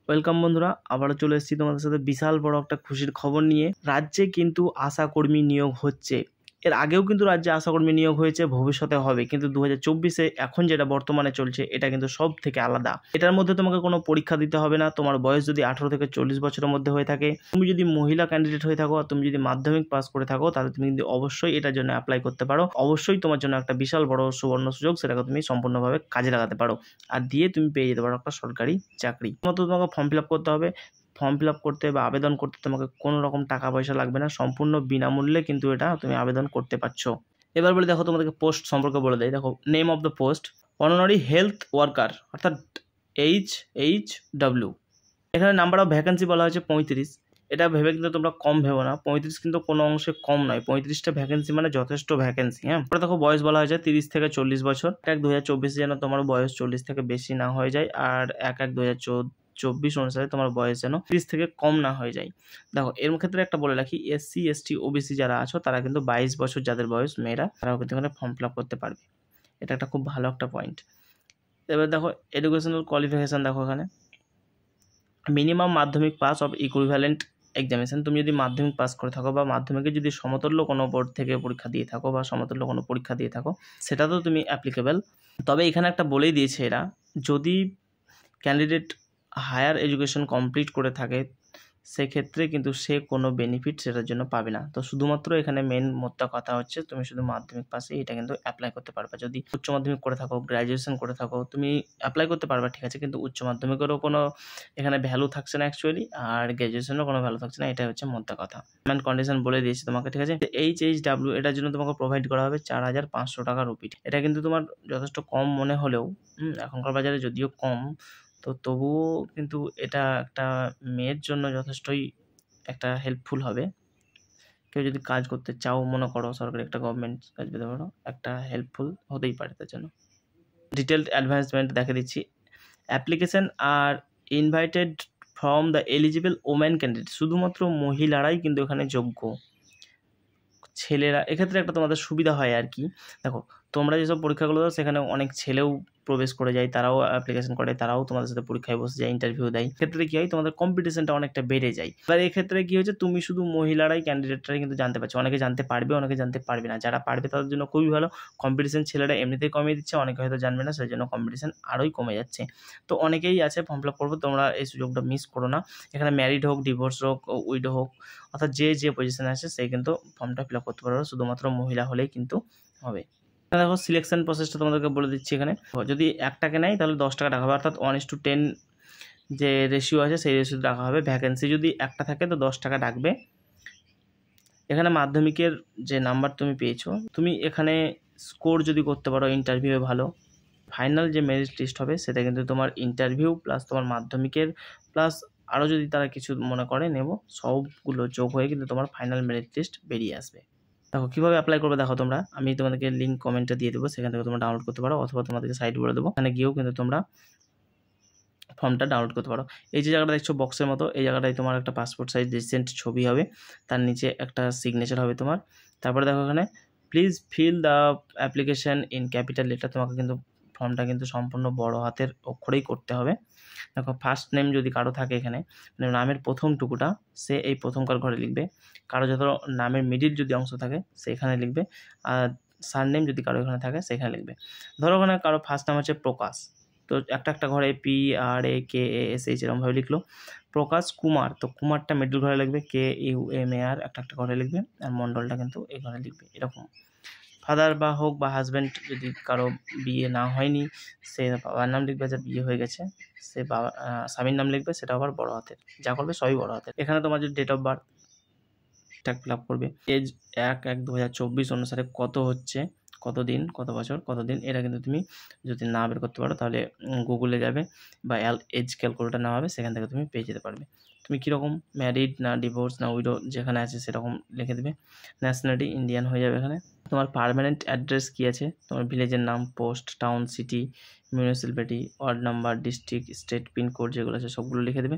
Welcome বন্ধুরা, আবারও চলে এসেছি তোমাদের সাথে বিশাল বড় একটা খুশির খবর নিয়ে। রাজ্যে কিন্তু আশাকর্মী নিয়োগ হচ্ছে। এর আগেও কিন্তু রাজ্যে আশাকর্মী নিয়োগ হয়েছে, ভবিষ্যতে হবে, কিন্তু 2024-এ এখন যেটা বর্তমানে চলছে এটা কিন্তু সব থেকে আলাদা। এটার মধ্যে তোমাকে কোনো পরীক্ষা দিতে হবে না। তোমার বয়স যদি 18 থেকে 40 বছরের মধ্যে হয়ে থাকে, তুমি যদি মহিলা ক্যান্ডিডেট হয়ে থাকো আর তুমি যদি মাধ্যমিক পাস করে থাকো, তাহলে তুমি কিন্তু অবশ্যই এটার জন্য অ্যাপ্লাই করতে পারো। অবশ্যই তোমার জন্য একটা বিশাল বড় সুবর্ণ সুযোগ, সেটাকে তুমি সম্পূর্ণভাবে কাজে লাগাতে পারো আর দিয়ে তুমি পেয়ে যেতে পারো একটা সরকারি চাকরি। মতো তোমাকে ফর্ম ফিল আপ করতে হবে। ফর্ম ফিল আপ করতে বা আবেদন করতে তোমাকে কোনো রকম টাকা পয়সা লাগবে না, সম্পূর্ণ বিনামূল্যে কিন্তু এটা তুমি আবেদন করতে পারছো। এবার বলে দেখো, তোমাদেরকে পোস্ট সম্পর্কে বলে দেয়। দেখো, name of the post honorary health worker, অর্থাৎ HHW। এখানে নাম্বার অফ ভ্যাকেন্সি বলা হয়েছে 35। এটা ভেবে কিন্তু তোমরা কম ভেবো না, 35 কিন্তু কোনো অংশে কম নয়। 35টা ভ্যাকেন্সি মানে যথেষ্ট ভ্যাকেন্সি। হ্যাঁ, তারপরে দেখো বয়স বলা হয়েছে 30 থেকে 40 বছর। 1/1/2024 যেন তোমার বয়স 40 থেকে বেশি না হয়ে যায়, আর 1/1/2024 অনুসারে তোমার বয়স যেন 30 থেকে কম না হয়ে যায়। দেখো, এর ক্ষেত্রে একটা বলে রাখি, SC ST OBC যারা আছো তারা কিন্তু 22 বছর যাদের বয়স, মেয়েরা, তারাও কিন্তু এখানে ফর্ম ফিল আপ করতে পারবে। এটা একটা খুব ভালো একটা পয়েন্ট। এবার দেখো এডুকেশনাল কোয়ালিফিকেশান, দেখো এখানে মিনিমাম মাধ্যমিক পাস অফ ইকুইভ্যালেন্ট এক্সামিনেশন। তুমি যদি মাধ্যমিক পাস করে থাকো বা মাধ্যমিকে যদি সমতুল্য কোনো বোর্ড থেকে পরীক্ষা দিয়ে থাকো বা সমতুল্য কোনো পরীক্ষা দিয়ে থাকো, সেটা তো তুমি অ্যাপ্লিকেবল। তবে এখানে একটা বলেই দিয়েছে এরা, যদি ক্যান্ডিডেট হায়ার এডুকেশন কমপ্লিট করে থাকে সেক্ষেত্রে কিন্তু সে কোনো বেনিফিট সেটার জন্য পাবে না। তো শুধুমাত্র এখানে মেন মোদ্দা কথা হচ্ছে, তুমি শুধু মাধ্যমিক পাসে এটা কিন্তু অ্যাপ্লাই করতে পারবে। যদি উচ্চ মাধ্যমিক করে থাকো, গ্র্যাজুয়েশন করে থাকো, তুমি অ্যাপ্লাই করতে পারবে, ঠিক আছে, কিন্তু উচ্চ মাধ্যমিকেরও কোনো এখানে ভ্যালু থাকছে না অ্যাকচুয়ালি, আর গ্র্যাজুয়েশনেরও কোনো ভ্যালু থাকছে না। এটা হচ্ছে মোদ্দা কথা। মেন কন্ডিশন বলে দিয়েছি তোমাকে, ঠিক আছে। HHW এটার জন্য তোমাকে প্রোভাইড করা হবে 4500 টাকা রুপি। এটা কিন্তু তোমার যথেষ্ট কম মনে হলেও এখনকার বাজারে যদিও কম, তো তবুও কিন্তু এটা একটা মেয়ের জন্য যথেষ্টই একটা হেল্পফুল হবে। কেউ যদি কাজ করতে চাও, মনে করো সরকারি একটা গভর্নমেন্ট কাজ পেতে পারো, একটা হেল্পফুল হতেই পারে তার জন্য। ডিটেলড অ্যাডভান্সমেন্ট দেখে দিচ্ছি। Application are invited from the eligible women candidate. শুধুমাত্র মহিলারাই কিন্তু এখানে যোগ্য, ছেলেরা এক্ষেত্রে একটা তোমাদের সুবিধা হয় আর কি। দেখো, তোমরা যেসব পরীক্ষাগুলো দাও সেখানে অনেক ছেলেও প্রবেশ করে যায়, তারাও অ্যাপ্লিকেশন করে, তারাও তোমাদের সাথে পরীক্ষায় বসে যায়, ইন্টারভিউ দেয়। ক্ষেত্রে কী হয়, তোমাদের কম্পিটিশনটা অনেকটা বেড়ে যায়। এবার এক্ষেত্রে কী হচ্ছে, তুমি শুধু মহিলারাই ক্যান্ডিডেটরাই কিন্তু জানতে পারছো। অনেকে জানতে পারবে, অনেকে জানতে পারবে না। যারা পারবে তাদের জন্য খুবই ভালো। কম্পিটিশন ছেলেরা এমনিতেই কমিয়ে দিচ্ছে, অনেকে হয়তো জানবে না, সেই জন্য কম্পিটিশন আরোই কমে যাচ্ছে। তো অনেকেই আছে ফর্ম ফিল আপ করবো, তোমরা এই সুযোগটা মিস করো না। এখানে ম্যারিড হোক, ডিভোর্স হোক, উইডো হোক, অর্থাৎ যে পজিশনে আছে সে কিন্তু ফর্মটা ফিল আপ করতে পারবে, শুধুমাত্র মহিলা হলেই কিন্তু হবে। দেখো, সিলেকশন প্রসেসটা তোমাদেরকে বলে দিচ্ছি। এখানে যদি একটাকে নেয় তাহলে 10 টাকা রাখা হবে, অর্থাৎ 1:10 যে রেশিও আছে সেই রেশিও রাখা হবে। ভ্যাকেন্সি যদি একটা থাকে তো 10 টাকা ডাকবে। এখানে মাধ্যমিকের যে নাম্বার তুমি পেয়েছো, তুমি এখানে স্কোর যদি করতে পারো ইন্টারভিউয়ে ভালো, ফাইনাল যে মেরিট লিস্ট হবে সেটা কিন্তু তোমার ইন্টারভিউ প্লাস তোমার মাধ্যমিকের প্লাস আরও যদি তারা কিছু মনে করে নেব, সবগুলো যোগ হয়ে কিন্তু তোমার ফাইনাল মেরিট লিস্ট বেরিয়ে আসবে। দেখো কীভাবে অ্যাপ্লাই করবে, দেখো তোমরা, আমি তোমাদেরকে লিঙ্ক কমেন্টে দিয়ে দেবো, সেখান থেকে তোমরা ডাউনলোড করতে পারো, অথবা তোমাদেরকে সাইট বলে দেবো, এখানে গিয়েও কিন্তু তোমরা ফর্মটা ডাউনলোড করতে পারো। এই যে জায়গাটা দেখছো বক্সের মতো, এই জায়গাটায় তোমার একটা পাসপোর্ট সাইজ রিসেন্ট ছবি হবে, তার নিচে একটা সিগনেচার হবে তোমার। তারপরে দেখো এখানে please fill the application in capital letter. তোমাকে কিন্তু ফর্মটা কিন্তু সম্পূর্ণ বড় হাতের অক্ষরেই করতে হবে। দেখো, ফার্স্ট নেম যদি কারো থাকে এখানে, মানে নামের প্রথম টুকুটা, সে এই প্রথমকার ঘরে লিখবে। কারো যত নামের মিডিল যদি অংশ থাকে সেখানে লিখবে, আর সারনেম যদি কারো এখানে থাকে সেখানে লিখবে। ধরো ওখানে কারো ফার্স্ট নাম হচ্ছে প্রকাশ, তো একটা ঘরে PRAKASH এরকমভাবে লিখলো। প্রকাশ কুমার, তো কুমারটা মিডল ঘরে লিখবে, KUMAR একটা ঘরে লিখবে, আর মণ্ডলটা কিন্তু এই ঘরে লিখবে, এরকম। ফাদার বা হোক বা হাজব্যান্ড, যদি কারো বিয়ে না হয়নি সে বাবার নাম লিখবে, যার বিয়ে হয়ে গেছে সে বাবা স্বামীর নাম লিখবে, সেটা আবার বড় হাতের, যা করবে সবই বড় হাতের। এখানে তোমার যে ডেট অফ বার্থ ঠিকঠাক ফিল আপ করবে। এজ 1/1/2024 অনুসারে কত হচ্ছে, কত দিন, কত বছর, কত দিন, এটা কিন্তু তুমি যদি না বের করতে পারো তাহলে গুগলে যাবে বা এজ ক্যালকুলেটার নেওয়া হবে, সেখান থেকে তুমি পেয়ে যেতে পারবে। তুমি কীরকম ম্যারিড না ডিভোর্স না উইডো যেখানে আছে সেরকম লিখে দেবে। ন্যাশনালিটি ইন্ডিয়ান হয়ে যাবে। এখানে তোমার পার্মানেন্ট অ্যাড্রেস কী আছে, তোমার ভিলেজের নাম, post, town, city, municipality, ward number, district, state, pincode যেগুলো আছে সবগুলো লিখে দেবে।